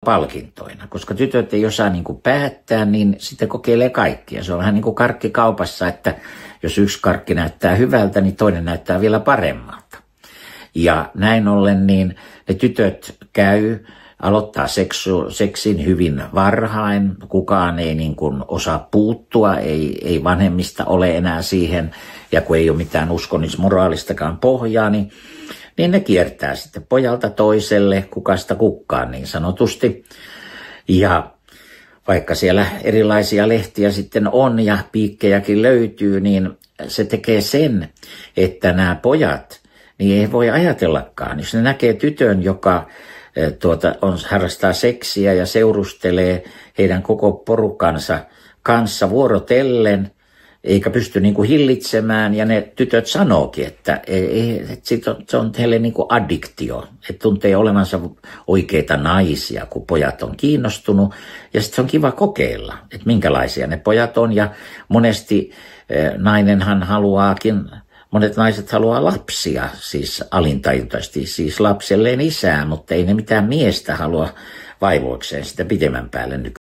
palkintoina. Koska tytöt ei osaa niin kuin päättää, niin sitten kokeilee kaikkia. Se on vähän niin kuin karkkikaupassa, että jos yksi karkki näyttää hyvältä, niin toinen näyttää vielä paremmalta. Ja näin ollen niin ne tytöt aloittaa seksin hyvin varhain. Kukaan ei niin kuin osaa puuttua, ei vanhemmista ole enää siihen. Ja kun ei ole mitään uskonnismoraalistakaan pohjaa, niin ne kiertää sitten pojalta toiselle, kukasta kukkaan niin sanotusti. Ja vaikka siellä erilaisia lehtiä sitten on ja piikkejäkin löytyy, niin se tekee sen, että nämä pojat, niin ei voi ajatellakaan. Jos ne näkee tytön, joka harrastaa seksiä ja seurustelee heidän koko porukkansa kanssa vuorotellen, eikä pysty niin kuin hillitsemään, ja ne tytöt sanookin, että se on heille niin kuin addiktio, että tuntee olevansa oikeita naisia, kun pojat on kiinnostunut, ja sitten se on kiva kokeilla, että minkälaisia ne pojat on, ja monesti monet naiset haluaa lapsia, siis alintajuntaisesti, siis lapselleen isää, mutta ei ne mitään miestä halua vaivoikseen sitä pidemmän päälle